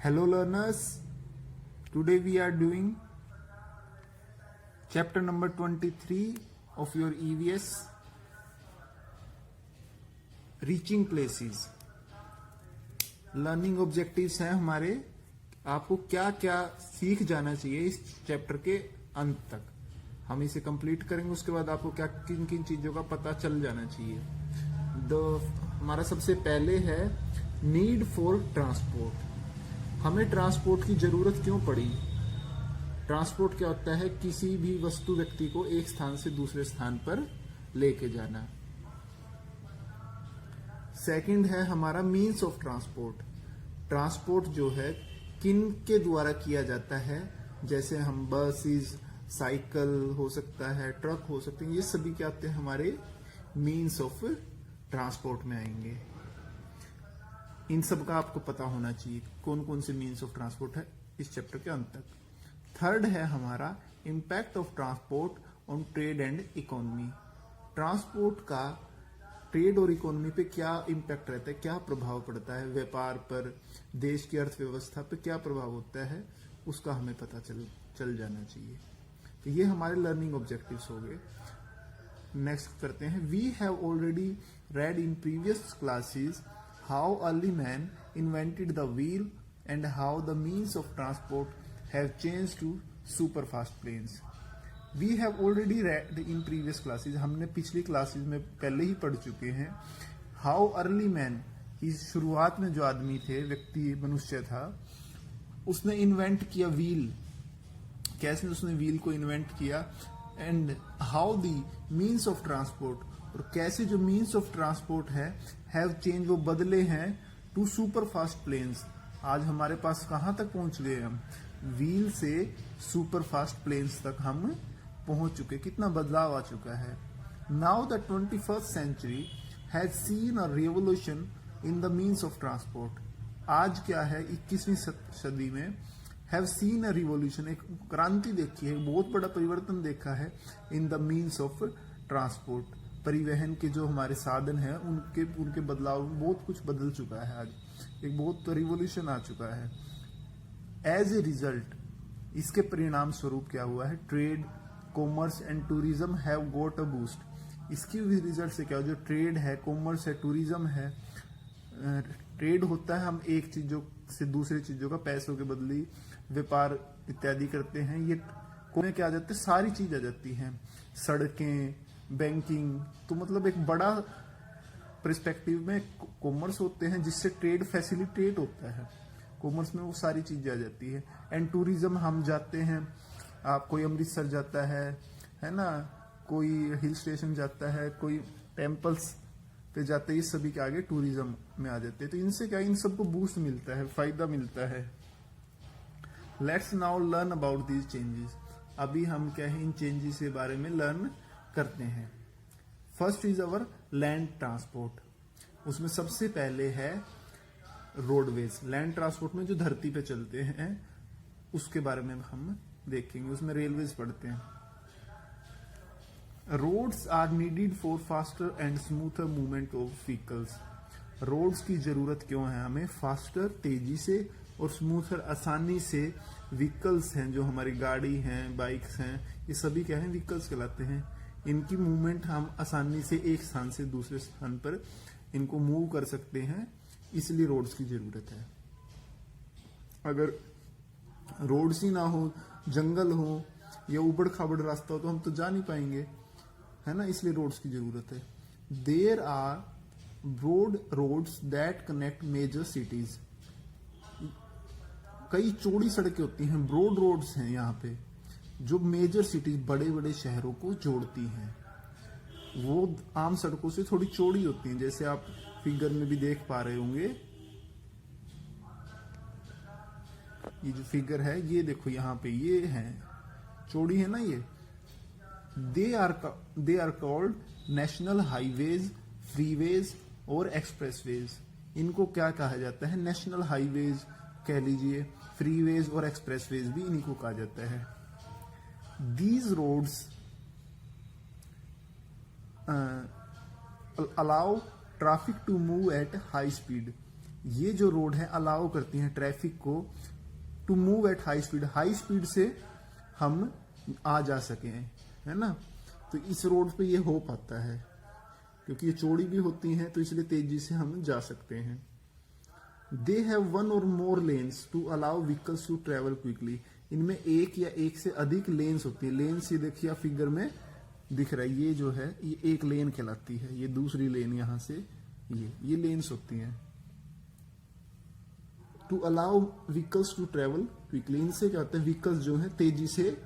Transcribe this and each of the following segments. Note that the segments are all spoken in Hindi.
Hello learners, today we are doing chapter number 23 of your EVS, Reaching Places. Learning objectives हैं हमारे, आपको क्या क्या सीख जाना चाहिए इस चैप्टर के अंत तक। हम इसे कंप्लीट करेंगे, उसके बाद आपको क्या किन किन चीजों का पता चल जाना चाहिए। हमारा सबसे पहले है नीड फॉर ट्रांसपोर्ट। हमें ट्रांसपोर्ट की जरूरत क्यों पड़ी। ट्रांसपोर्ट क्या होता है, किसी भी वस्तु व्यक्ति को एक स्थान से दूसरे स्थान पर लेके जाना। सेकंड है हमारा मीन्स ऑफ ट्रांसपोर्ट। ट्रांसपोर्ट जो है किन के द्वारा किया जाता है, जैसे हम बसेस, साइकिल हो सकता है, ट्रक हो सकते हैं, ये सभी क्या आते हैं हमारे मीन्स ऑफ ट्रांसपोर्ट में आएंगे। इन सब का आपको पता होना चाहिए कौन कौन से मीन्स ऑफ ट्रांसपोर्ट है इस चैप्टर के अंत तक। थर्ड है हमारा impact of transport on trade and economy. Transport का ट्रेड और इकोनॉमी पे क्या इंपैक्ट रहता है, क्या प्रभाव पड़ता है, व्यापार पर, देश की अर्थव्यवस्था पे क्या प्रभाव होता है, उसका हमें पता चल जाना चाहिए। तो ये हमारे लर्निंग ऑब्जेक्टिव्स हो गए। नेक्स्ट करते हैं, we have already read in previous classes how early man invented the wheel and how the means of transport have changed to super fast planes. We have already read in previous classes, हमने पिछली क्लासेस में पहले ही पढ़ चुके हैं। हाउ अर्ली मैन, की शुरुआत में जो आदमी थे, व्यक्ति, मनुष्य था, उसने इन्वेंट किया व्हील। कैसे उसने व्हील को इन्वेंट किया। And how the means of transport, और कैसे जो मीन्स ऑफ ट्रांसपोर्ट है हैव चेंज, वो बदले हैं टू सुपर फास्ट प्लेन्स। आज हमारे पास कहां तक पहुंच गए हम, व्हील से सुपर फास्ट प्लेन्स तक हम पहुंच चुके। कितना बदलाव आ चुका है। Now the 21st century has seen a revolution in the means of transport. आज क्या है, 21वीं सदी में हैव सीन अ रिवोल्यूशन, एक क्रांति देखी है, बहुत बड़ा परिवर्तन देखा है इन द मीन्स ऑफ ट्रांसपोर्ट। परिवहन के जो हमारे साधन है उनके बदलाव, बहुत कुछ बदल चुका है। आज एक बहुत रिवोल्यूशन आ चुका है। एज ए रिजल्ट, इसके परिणाम स्वरूप क्या हुआ है, trade, commerce and tourism have got a boost. इसकी भी रिजल्ट से क्या हो, जो ट्रेड है, कॉमर्स है, टूरिज्म है। ट्रेड होता है हम एक चीजों से दूसरी चीजों का पैसों के बदले व्यापार इत्यादि करते हैं। ये कोने क्या आ जाते हैं, सारी चीज आ जाती हैं, सड़कें, बैंकिंग। तो मतलब एक बड़ा पर्सपेक्टिव में कॉमर्स होते हैं जिससे ट्रेड फैसिलिटेट होता है। कॉमर्स में वो सारी चीजें आ जाती है। एंड टूरिज्म, हम जाते हैं, आप कोई अमृतसर जाता है ना, कोई हिल स्टेशन जाता है, कोई टेम्पल्स पे जाते हैं, ये सभी के आगे टूरिज्म में आ जाते हैं। तो इनसे क्या, इन सबको बूस्ट मिलता है, फायदा मिलता है। Let's now learn about these changes. अभी हम क्या है, इन चेंजेस के बारे में लर्न करते हैं। First is our land transport. उसमें सबसे पहले है रोडवेज। लैंड ट्रांसपोर्ट में जो धरती पे चलते हैं उसके बारे में हम देखेंगे। उसमें रेलवेज पढ़ते हैं। Roads are needed for faster and smoother movement of vehicles. Roads की जरूरत क्यों है हमें, फास्टर, तेजी से, और स्मूथर, आसानी से व्हीकल्स हैं, जो हमारी गाड़ी हैं, बाइक्स हैं, ये सभी क्या है, व्हीकल्स कहलाते हैं। इनकी मूवमेंट हम आसानी से एक स्थान से दूसरे स्थान पर इनको मूव कर सकते हैं, इसलिए रोड्स की जरूरत है। अगर रोड्स ही ना हो, जंगल हो या उबड़ खाबड़ रास्ता हो, तो हम तो जा नहीं पाएंगे, है ना, इसलिए रोड्स की जरूरत है। There are broad roads that connect major cities. कई चौड़ी सड़कें होती हैं, ब्रॉड रोड्स हैं यहाँ पे, जो मेजर सिटीज, बड़े बड़े शहरों को जोड़ती हैं। वो आम सड़कों से थोड़ी चौड़ी होती हैं, जैसे आप फिगर में भी देख पा रहे होंगे। ये जो फिगर है, ये देखो यहाँ पे, ये है चौड़ी है ना ये। They are called national highways, freeways और एक्सप्रेसवेज। इनको क्या कहा जाता है, नेशनल हाईवेज कह लीजिए, फ्रीवेज और एक्सप्रेसवेज भी इन्हीं को कहा जाता है। These roads allow traffic to move at high speed. ये जो रोड है अलाउ करती हैं ट्रैफिक को to move at high speed से हम आ जा सके, है ना। तो इस रोड पे ये हो पाता है क्योंकि ये चौड़ी भी होती हैं, तो इसलिए तेजी से हम जा सकते हैं। दे have one or more lanes to allow vehicles to travel quickly. इनमें एक या एक से अधिक लेन्स होती है। लेन्स ये देखिए आप फिगर में दिख रहा है, ये जो है ये एक लेन कहलाती है, ये दूसरी लेन यहां से ये लेन्स होती हैं। To allow vehicles to travel quickly, इनसे क्या होता है व्हीकल्स जो है तेजी से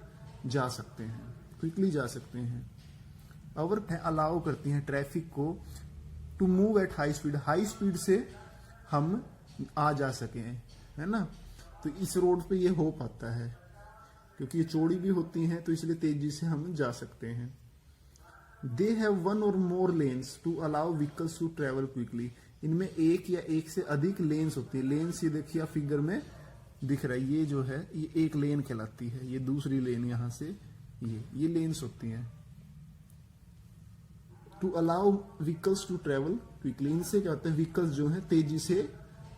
जा सकते हैं, क्विकली जा सकते हैं। और अलाउ करती हैं ट्रैफिक को to move at high speed से हम आ जा सके, है ना। तो इस रोड पे ये हो पाता है क्योंकि ये चौड़ी भी होती हैं, तो इसलिए तेजी से हम जा सकते हैं। दे have one or more lanes to allow vehicles to travel quickly. इनमें एक या एक से अधिक लेन्स होती है। लेन्स ये देखिए आप फिगर में दिख रहा है, ये जो है ये एक लेन कहलाती है, ये दूसरी लेन यहां से ये लेन्स होती हैं। To allow vehicles to travel quickly, इनसे क्या होता है व्हीकल्स जो है तेजी से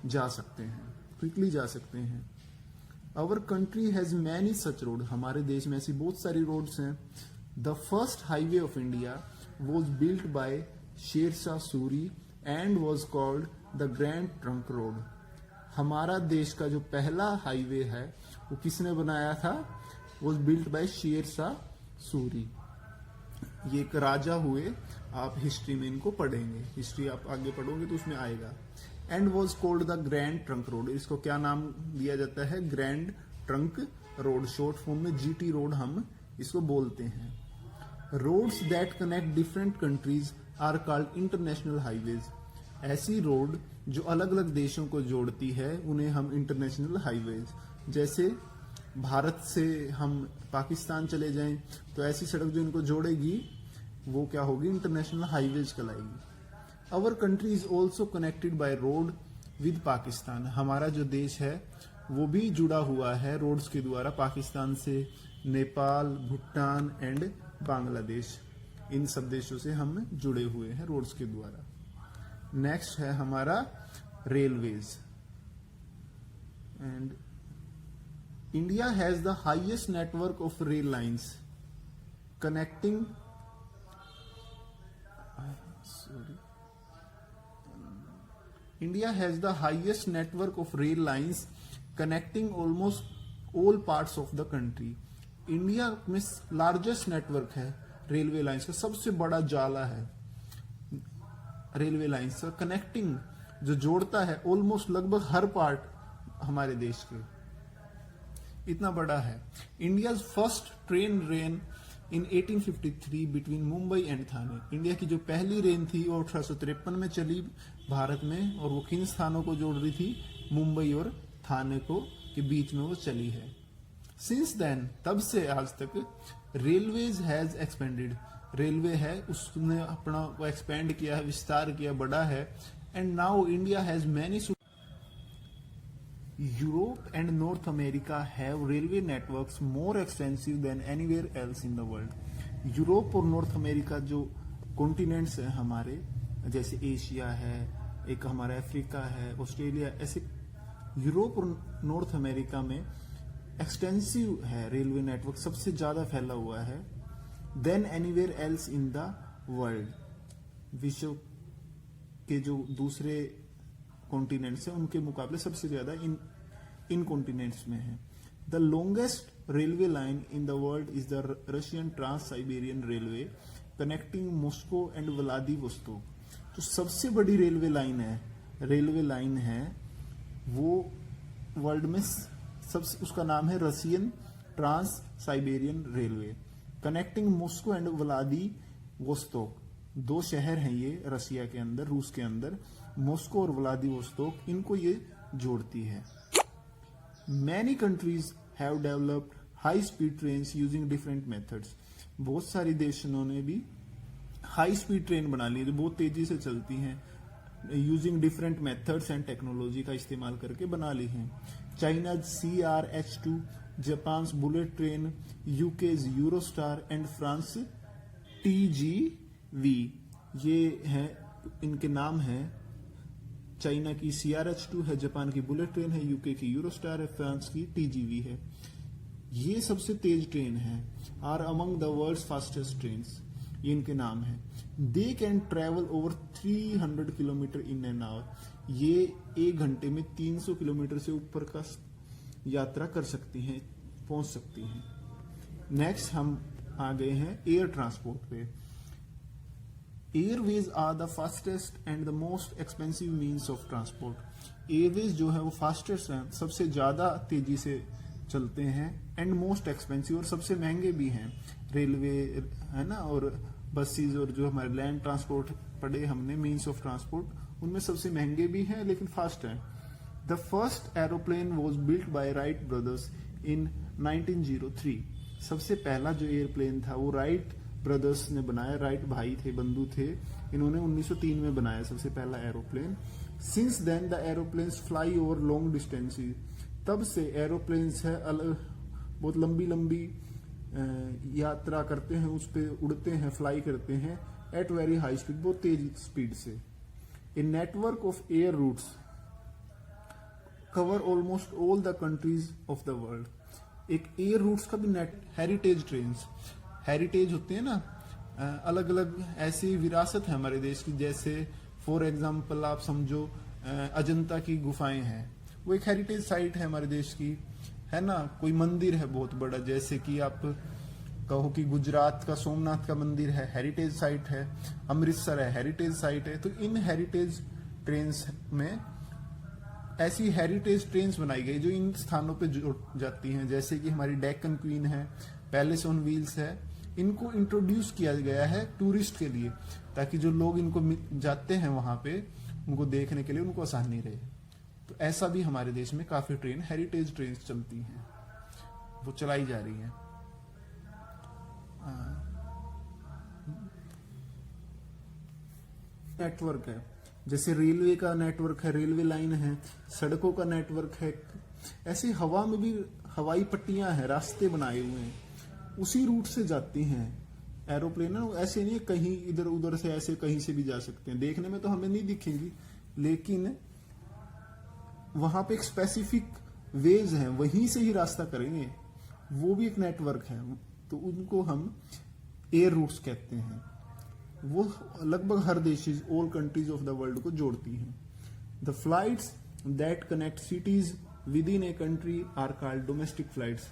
जा सकते हैं, क्विकली जा सकते हैं। Our country has many such road, हमारे देश में ऐसी बहुत सारी रोड्स हैं। The first highway of India was built by Sher Shah Suri and was called the grand trunk road. हमारा देश का जो पहला हाईवे है वो किसने बनाया था? Was built by Sher Shah Suri. ये एक राजा हुए, आप हिस्ट्री में इनको पढ़ेंगे, हिस्ट्री आप आगे पढ़ोगे तो उसमें आएगा। And was called the grand trunk road, इसको क्या नाम दिया जाता है? Grand trunk road, short form में जीटी रोड हम इसको बोलते हैं। Roads that connect different countries are called international highways. ऐसी रोड जो अलग अलग देशों को जोड़ती है उन्हें हम इंटरनेशनल हाईवेज, जैसे भारत से हम पाकिस्तान चले जाएं तो ऐसी सड़क जो इनको जोड़ेगी वो क्या होगी? इंटरनेशनल हाईवेज कहलाएगी। Our country is also connected by road with Pakistan, हमारा जो देश है वो भी जुड़ा हुआ है रोड्स के द्वारा पाकिस्तान से, नेपाल, भूटान एंड बांग्लादेश, इन सब देशों से हम जुड़े हुए हैं रोड्स के द्वारा। नेक्स्ट है हमारा railways. And India has the highest network of rail lines connecting India has the highest network of rail lines connecting almost all parts of the country. India में लार्जेस्ट नेटवर्क है रेलवे लाइंस का, सबसे बड़ा जाला है रेलवे लाइंस का, कनेक्टिंग जो जोड़ता है ऑलमोस्ट लगभग हर पार्ट हमारे देश के, इतना बड़ा है। India's first train rain in 1853 between Mumbai and Thane, India की जो पहली रेन थी वो 1853 में चली भारत में, और वो किन स्थानों को जोड़ रही थी? मुंबई और थाने को के बीच में वो चली है। सिंस देन, तब से आज तक, रेलवेज हैज एक्सपेंडेड, रेलवे है उसने अपना वो एक्सपेंड किया है, विस्तार किया, बड़ा है। And now India has many. Europe and North America have railway networks more extensive than anywhere else in the world. Europe और नॉर्थ अमेरिका जो कॉन्टिनेंट्स हैं हमारे, जैसे एशिया है, एक हमारा अफ्रीका है, ऑस्ट्रेलिया, ऐसे यूरोप और नॉर्थ अमेरिका में एक्सटेंसिव है रेलवे नेटवर्क, सबसे ज्यादा फैला हुआ है than anywhere else in the world. विश्व के जो दूसरे कॉन्टिनेंट्स हैं उनके मुकाबले सबसे ज्यादा इन कॉन्टिनेंट्स में है। The longest railway line in the world is the Russian trans Siberian railway connecting Moscow and Vladivostok. जो सबसे बड़ी रेलवे लाइन है वो वर्ल्ड में सबसे, उसका नाम है Russian trans Siberian railway, connecting Moscow and Vladivostok. दो शहर हैं ये रशिया के अंदर, रूस के अंदर, मॉस्को और व्लादिवोस्तोक, इनको ये जोड़ती है। Many countries have developed high speed trains using different methods. बहुत सारी देशों ने भी हाई स्पीड ट्रेन बना ली जो बहुत तेजी से चलती हैं, using different methods and technology का इस्तेमाल करके बना ली हैं। China CRH2, Japan bullet train, UK's Eurostar and France TGV, ये है इनके नाम है चाइना की CRH2 है, जापान की बुलेट ट्रेन है, यूके की यूरोस्टार है, फ्रांस की TGV है। ये सबसे तेज ट्रेन है। Are among the world's fastest trains, ये इनके नाम है। They can travel over 300 kilometre in an hour, ये 1 घंटे में 300 किलोमीटर से ऊपर का यात्रा कर सकती हैं, पहुंच सकती हैं। नेक्स्ट हम आ गए हैं एयर ट्रांसपोर्ट पे। Airways are the fastest and the most expensive means of transport. Airways जो है वो फास्टेस्ट है, सबसे ज्यादा तेजी से चलते हैं, एंड मोस्ट एक्सपेंसिव, और सबसे महंगे भी हैं। रेलवे है ना, और बसेस, और जो हमारे लैंड ट्रांसपोर्ट पढ़े हमने मीन्स ऑफ ट्रांसपोर्ट, उनमें सबसे महंगे भी हैं लेकिन फास्ट हैं। The first aeroplane was built bye Wright brothers in 1903। सबसे पहला जो एयरप्लेन था वो राइट ब्रदर्स ने बनाया। राइट भाई थे, बंधु थे, इन्होंने 1903 में बनाया सबसे पहला aeroplane. Since then the aeroplanes fly over long distances, तब से एरोप्लेन्स है बहुत लंबी लंबी यात्रा करते हैं, उस पे उड़ते हैं, फ्लाई करते हैं एट वेरी हाई स्पीड, बहुत तेज स्पीड से। A network of air routes cover almost all the countries of the world. एक एयर रूट्स का भी नेट, हेरिटेज ट्रेन्स, हेरिटेज होते हैं ना, अलग अलग ऐसी विरासत है हमारे देश की। जैसे फॉर एग्जाम्पल आप समझो अजंता की गुफाएं हैं, वो एक हेरिटेज साइट है हमारे देश की, है ना। कोई मंदिर है बहुत बड़ा, जैसे कि आप कहो कि गुजरात का सोमनाथ का मंदिर है, हेरिटेज साइट है। अमृतसर है, हेरिटेज साइट है। तो इन हेरिटेज ट्रेन्स में ऐसी हेरिटेज ट्रेन्स बनाई गई जो इन स्थानों पे जुड़ जाती हैं। जैसे कि हमारी डेक्कन क्वीन है, पैलेस ऑन व्हील्स है। इनको इंट्रोड्यूस किया गया है टूरिस्ट के लिए, ताकि जो लोग इनको जाते हैं वहां पे, उनको देखने के लिए उनको आसानी रहे। तो ऐसा भी हमारे देश में काफी ट्रेन, हेरिटेज ट्रेन चलती हैं, वो चलाई जा रही हैं। नेटवर्क है, जैसे रेलवे का नेटवर्क है, रेलवे लाइन है, सड़कों का नेटवर्क है। ऐसे हवा में भी हवाई पट्टियां हैं, रास्ते बनाए हुए हैं, उसी रूट से जाती हैं एरोप्लेन। ऐसे नहीं कहीं इधर उधर से, ऐसे कहीं से भी जा सकते हैं। देखने में तो हमें नहीं दिखेंगी, लेकिन वहां पे एक स्पेसिफिक वेज है, वहीं से ही रास्ता करेंगे, वो भी एक नेटवर्क है। तो उनको हम एयर रूट्स कहते हैं। वो लगभग हर देश, all countries of the world को जोड़ती हैं। The flights that connect cities within a country are called domestic flights.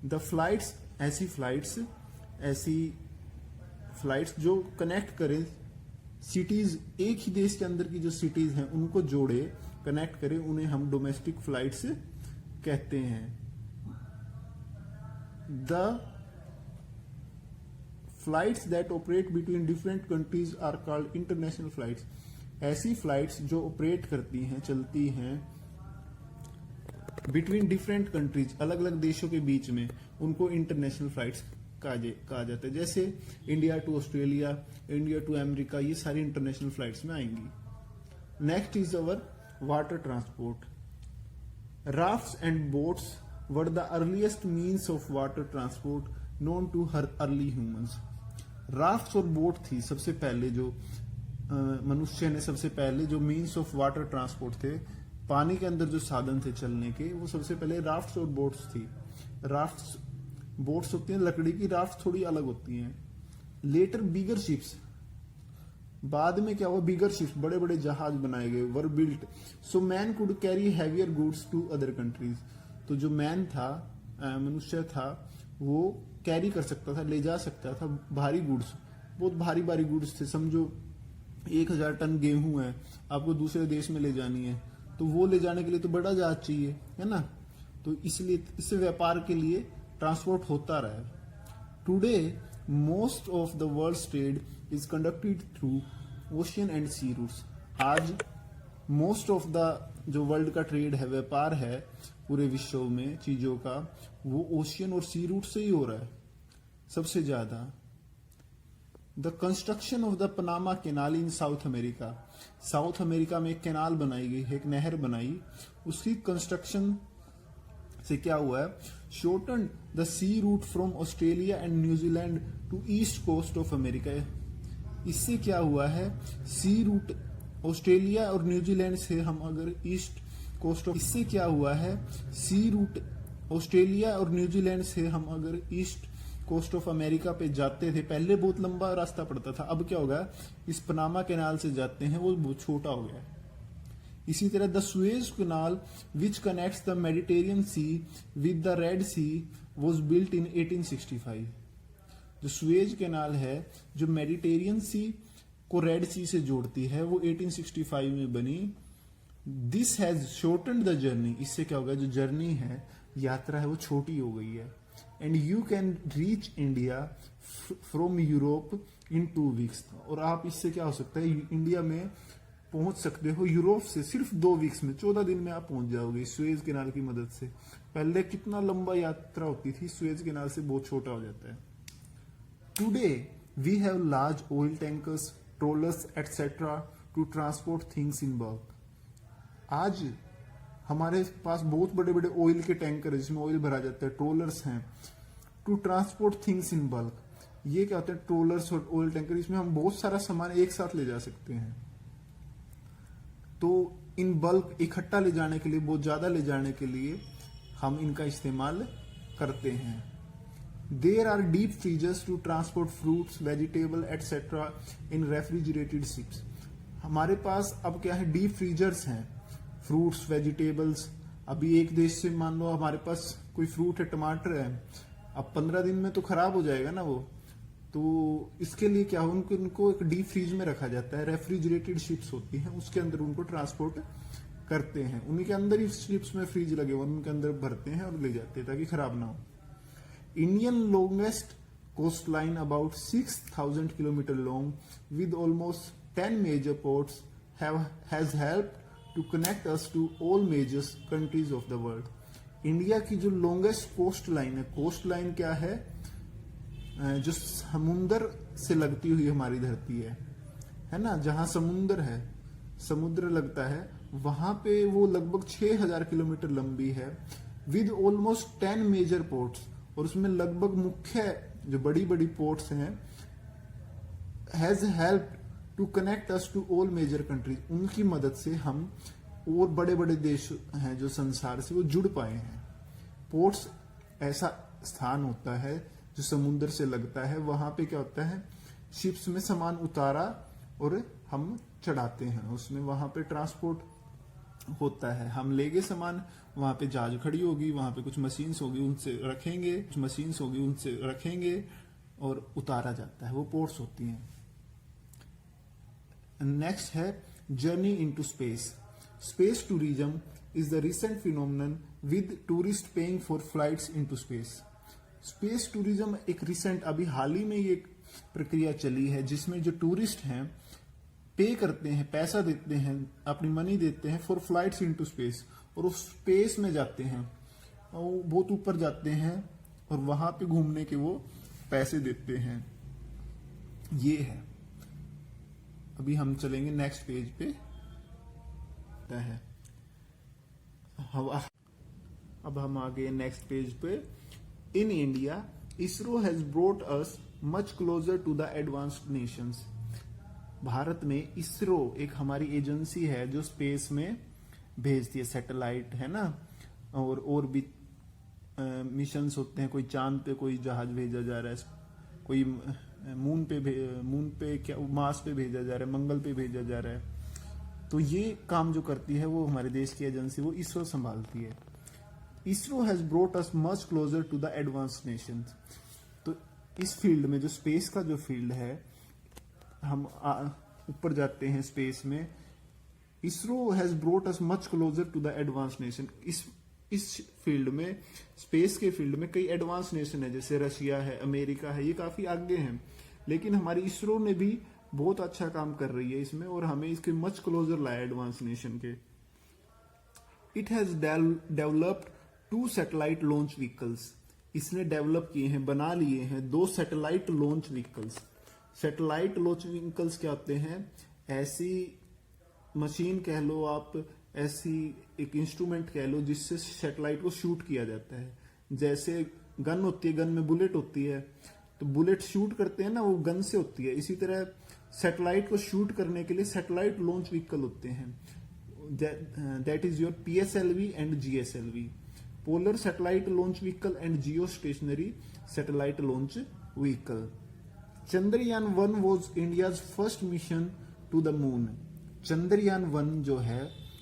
The flights, ऐसी फ्लाइट्स जो कनेक्ट करें सिटीज, एक ही देश के अंदर की जो सिटीज हैं उनको जोड़े, कनेक्ट करें, उन्हें हम डोमेस्टिक फ्लाइट्स कहते हैं। The flights that operate between different countries are called international flights. ऐसी फ्लाइट्स जो ऑपरेट करती हैं, चलती हैं बिटवीन डिफरेंट कंट्रीज, अलग अलग देशों के बीच में, उनको इंटरनेशनल फ्लाइट्स कहा जाता है। जैसे India to Australia, India to America, ये सारी इंटरनेशनल फ्लाइट्स में आएंगी। Next is our water transport. Rafts and boats were the earliest means of water transport known to her early humans. Rafts और बोट थी सबसे पहले, जो मनुष्य ने सबसे पहले जो मीन्स ऑफ वाटर ट्रांसपोर्ट थे, पानी के अंदर जो साधन थे चलने के, वो सबसे पहले राफ्ट्स और बोट्स थी। राफ्ट्स, बोट्स होती हैं लकड़ी की, राफ्ट्स थोड़ी अलग होती हैं। लेटर बिगर शिप्स, बाद में क्या हुआ, बिगर शिप्स, बड़े बड़े जहाज बनाए गए, were built so man could carry heavier goods to other countries. तो जो मैन था, मनुष्य था, वो कैरी कर सकता था, ले जा सकता था भारी गुड्स, बहुत भारी भारी गुड्स थे। समझो 1000 टन गेहूं है, आपको दूसरे देश में ले जानी है, तो वो ले जाने के लिए तो बड़ा जहाज चाहिए, है ना। तो इसलिए इससे व्यापार के लिए ट्रांसपोर्ट होता रहा। Today most of the world trade is conducted through ocean and sea routes. आज मोस्ट ऑफ द जो वर्ल्ड का ट्रेड है, व्यापार है पूरे विश्व में चीजों का, वो ओशियन और सी रूट से ही हो रहा है सबसे ज्यादा। The construction of the Panama canal in south America. South America में एक कैनाल बनाई गई है, एक नहर बनाई, उसकी कंस्ट्रक्शन से क्या हुआ है, shorten the sea route from Australia and New Zealand to east coast of America. इससे क्या हुआ है, सी रूट ऑस्ट्रेलिया और न्यूजीलैंड से हम अगर ईस्ट कोस्ट ऑफ, इससे क्या हुआ है, सी रूट, ऑस्ट्रेलिया और न्यूजीलैंड से हम अगर ईस्ट कोस्ट ऑफ अमेरिका पे जाते थे, पहले बहुत लंबा रास्ता पड़ता था, अब क्या होगा, इस पनामा कैनाल से जाते हैं, वो बहुत छोटा हो गया है। इसी तरह the Suez canal which connects the Mediterranean sea with the red sea was built in 1865। जो सुएज कैनाल है जो मेडिटेरियन सी को रेड सी से जोड़ती है, वो 1865 में बनी। This has shortened the journey, इससे क्या होगा, जो जर्नी है, यात्रा है, वो छोटी हो गई है। And you can reach India from Europe in 2 weeks. और आप इससे क्या हो सकता है, इंडिया में पहुंच सकते हो यूरोप से सिर्फ 2 वीक्स में, 14 दिन में आप पहुंच जाओगे सुएज कैनाल की मदद से। पहले कितना लंबा यात्रा होती थी, सुएज कैनाल से बहुत छोटा हो जाता है। Today we have large oil tankers, trawlers etcetera to transport things in bulk. आज हमारे पास बहुत बड़े बड़े ऑयल के टैंकर है जिसमें ऑयल भरा जाता है, ट्रोलर्स हैं, to transport things in bulk. ये क्या होता है, ट्रोलर्स और ऑयल टैंकर, इसमें हम बहुत सारा सामान एक साथ ले जा सकते हैं। तो इन बल्क इकट्ठा ले जाने के लिए, बहुत ज्यादा ले जाने के लिए हम इनका इस्तेमाल करते हैं। There are deep freezers to transport fruits, vegetable etcetera in refrigerated ships. हमारे पास अब क्या है, डीप फ्रीजर्स हैं, फ्रूट्स वेजिटेबल्स। अभी एक देश से मान लो हमारे पास कोई फ्रूट है, टमाटर है, अब 15 दिन में तो खराब हो जाएगा ना वो, तो इसके लिए क्या हो, उनको एक डीप फ्रीज में रखा जाता है, रेफ्रिजरेटेड शिप्स होती हैं, उसके अंदर उनको ट्रांसपोर्ट करते हैं। उन्हीं के अंदर ही शिप्स में फ्रीज लगे हुए, उनके अंदर भरते हैं और ले जाते हैं ताकि खराब ना हो। Indian longest coast line about 6000 kilometre long with almost 10 major ports has helped to connect us to all major countries of the world. India की जो लॉन्गेस्ट कोस्ट लाइन है, कोस्ट लाइन क्या है, जो समुंदर से लगती हुई हमारी धरती है ना, जहां समुंदर है, समुद्र लगता है, वहां पे वो लगभग 6000 किलोमीटर लंबी है, विद ऑलमोस्ट 10 मेजर पोर्ट्स, और उसमें लगभग मुख्य जो बड़ी बड़ी पोर्ट्स हैं, has help to connect us to all major countries. उनकी मदद से हम और बड़े बड़े देश हैं जो संसार से वो जुड़ पाए हैं। पोर्ट्स ऐसा स्थान होता है जो समुद्र से लगता है, वहां पे क्या होता है, शिप्स में सामान उतारा और हम चढ़ाते हैं उसमें, वहां पे ट्रांसपोर्ट होता है, हम ले गए सामान, वहां पे जहाज खड़ी होगी, वहां पे कुछ मशीन्स होगी उनसे रखेंगे और उतारा जाता है, वो पोर्ट्स होती हैं। नेक्स्ट है journey into space. Space tourism is the recent phenomenon with tourist paying for flights into space. Space tourism एक रिसेंट, अभी हाल ही में ये प्रक्रिया चली है जिसमें जो टूरिस्ट हैं पे करते हैं, पैसा देते हैं, अपनी मनी देते हैं फॉर फ्लाइट्स इनटू स्पेस, और उस स्पेस में जाते हैं, और बहुत ऊपर जाते हैं और वहां पे घूमने के वो पैसे देते हैं। ये है, अभी हम चलेंगे नेक्स्ट पेज पे है। अब हम आगे नेक्स्ट पेज पे। In India ISRO has brought us much closer to the advanced nations. Bharat में इसरो एक हमारी एजेंसी है जो स्पेस में भेजती है, सैटेलाइट है ना, और भी मिशंस होते हैं, कोई चांद पे कोई जहाज भेजा जा रहा है, कोई मून पे क्या मार्स पे भेजा जा रहा है, मंगल पे भेजा जा रहा है। तो ये काम जो करती है वो हमारे देश की एजेंसी, वो इसरो संभालती है। ISRO has brought us much closer to the advanced nations. तो इस फील्ड में, जो स्पेस का जो फील्ड है, हम ऊपर जाते हैं स्पेस में, ISRO has brought us much closer to the advanced nation. इस फील्ड में, स्पेस के फील्ड में कई एडवांस नेशन है, जैसे रशिया है, अमेरिका है, ये काफी आगे हैं, लेकिन हमारी इसरो ने भी बहुत अच्छा काम कर रही है इसमें, और हमें इसके मच क्लोजर लाया एडवांस नेशन के। It has developed 2 satellite launch vehicles. इसने डेवलप किए हैं, बना लिए हैं 2 satellite launch vehicles. Satellite launch vehicles क्या होते हैं, ऐसी मशीन कह लो आप, ऐसी एक इंस्ट्रूमेंट कह लो जिससे सैटेलाइट को शूट किया जाता है। जैसे गन होती है, गन में बुलेट होती है, तो बुलेट शूट करते हैं ना, वो गन से होती है। इसी तरह सैटेलाइट को शूट करने के लिए सैटेलाइट लॉन्च व्हीकल होते हैं, that is your PSLV and GSLV, polar satellite launch vehicle and Jio stationery satellite launch vehicle. Chandrayaan-1 was India's first mission to the moon। Chandrayaan-1 जो है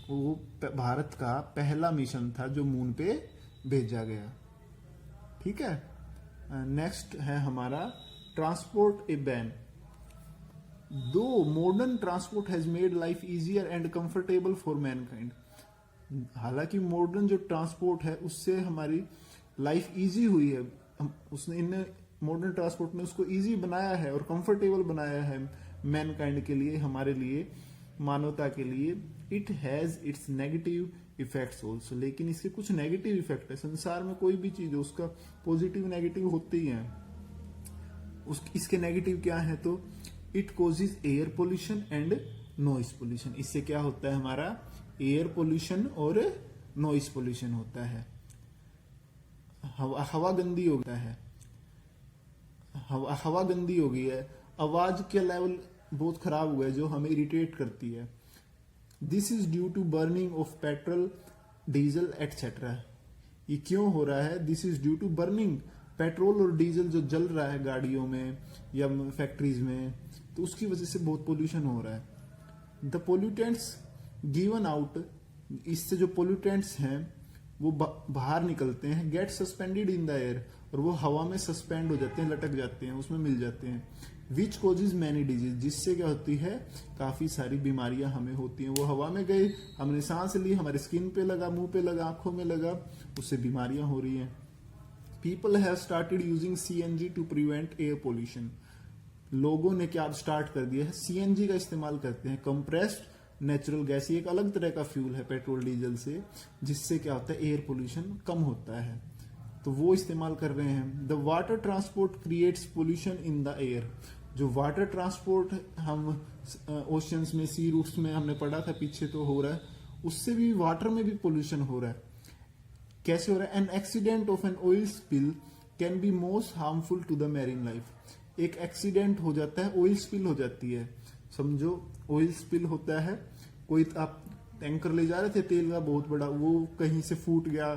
वो भारत का पहला मिशन था जो मून पे भेजा गया। ठीक है, नेक्स्ट है हमारा ट्रांसपोर्ट ए बैन। दो modern transport has made life easier and comfortable for Mankind. हालांकि मॉडर्न जो ट्रांसपोर्ट है उससे हमारी लाइफ इजी हुई है, उसने इन मॉडर्न ट्रांसपोर्ट ने उसको इजी बनाया है और कंफर्टेबल बनाया है मैनकाइंड के लिए, हमारे लिए, मानवता के लिए। It has its negative effects also, लेकिन इसके कुछ नेगेटिव इफेक्ट है। संसार में कोई भी चीज हो उसका पॉजिटिव नेगेटिव होते ही है। इसके नेगेटिव क्या है, तो it causes air pollution and noise pollution. इससे क्या होता है, हमारा एयर पोल्यूशन और नॉइस पोल्यूशन होता है। हवा गंदी होता है, हवा गंदी हो गई है, आवाज का लेवल बहुत खराब हुआ है जो हमें इरिटेट करती है। This is due to burning of petrol, diesel etcetera. ये क्यों हो रहा है, this is due to burning, petrol और डीजल जो जल रहा है गाड़ियों में या फैक्ट्रीज में, तो उसकी वजह से बहुत पोल्यूशन हो रहा है। द पोल्यूटेंट्स गिवन आउट, इससे जो पोल्यूटेंट्स हैं वो बाहर निकलते हैं, get suspended in the air, और वो हवा में सस्पेंड हो जाते हैं, लटक जाते हैं, उसमें मिल जाते हैं। विच कोजेज मैनी डिजीज, जिससे क्या होती है, काफी सारी बीमारियां हमें होती हैं। वो हवा में गए, हमने सांस ली, हमारे स्किन पे लगा, मुंह पे लगा, आंखों में लगा, उससे बीमारियां हो रही हैं। People have started using CNG to prevent air pollution. लोगों ने क्या स्टार्ट कर दिया है, CNG का इस्तेमाल करते हैं, कंप्रेस्ड नेचुरल गैस। ये एक अलग तरह का फ्यूल है पेट्रोल डीजल से, जिससे क्या होता है, एयर पोल्यूशन कम होता है, तो वो इस्तेमाल कर रहे हैं। The water transport creates pollution in the air. जो वाटर ट्रांसपोर्ट हम ओशियंस में, सी रूट्स में हमने पढ़ा था पीछे, तो हो रहा है, उससे भी वाटर में भी पोल्यूशन हो रहा है। कैसे हो रहा है, an accident of an oil spill can be most harmful to the marine life. एक एक्सीडेंट हो जाता है, ऑयल स्पिल हो जाती है, समझो ऑयल स्पिल होता है, कोई आप टैंकर ले जा रहे थे तेल का बहुत बड़ा, वो कहीं से फूट गया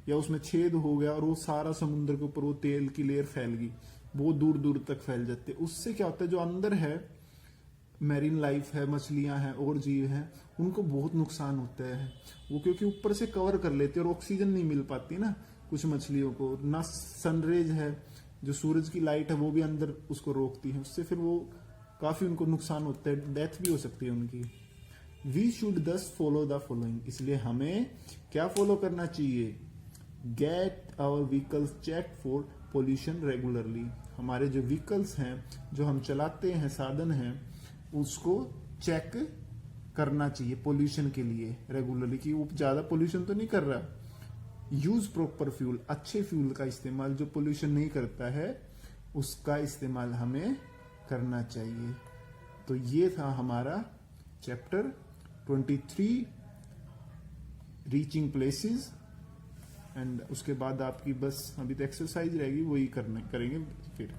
या उसमें छेद हो गया और वो सारा समुद्र के ऊपर वो तेल की लेयर फैल गई, बहुत दूर दूर तक फैल जाते हैं। उससे क्या होता है, जो अंदर है मैरीन लाइफ है, मछलियां हैं और जीव हैं, उनको बहुत नुकसान होता है। वो क्योंकि ऊपर से कवर कर लेते हैं और ऑक्सीजन नहीं मिल पाती ना कुछ मछलियों को, ना सनरेज है, जो सूरज की लाइट है वो भी अंदर उसको रोकती है, उससे फिर वो काफी उनको नुकसान होता है, डेथ भी हो सकती है उनकी। We should thus follow the following, इसलिए हमें क्या फॉलो करना चाहिए, get our vehicles check for pollution regularly. हमारे जो व्हीकल्स हैं, जो हम चलाते हैं, साधन हैं, उसको चेक करना चाहिए पोल्यूशन के लिए रेगुलरली, कि वो ज्यादा पोल्यूशन तो नहीं कर रहा। यूज प्रॉपर फ्यूल, अच्छे फ्यूल का इस्तेमाल, जो पोल्यूशन नहीं करता है उसका इस्तेमाल हमें करना चाहिए। तो ये था हमारा चैप्टर 23 रीचिंग प्लेसेस, एंड उसके बाद आपकी बस अभी तो एक्सरसाइज रहेगी, वही करेंगे फिर।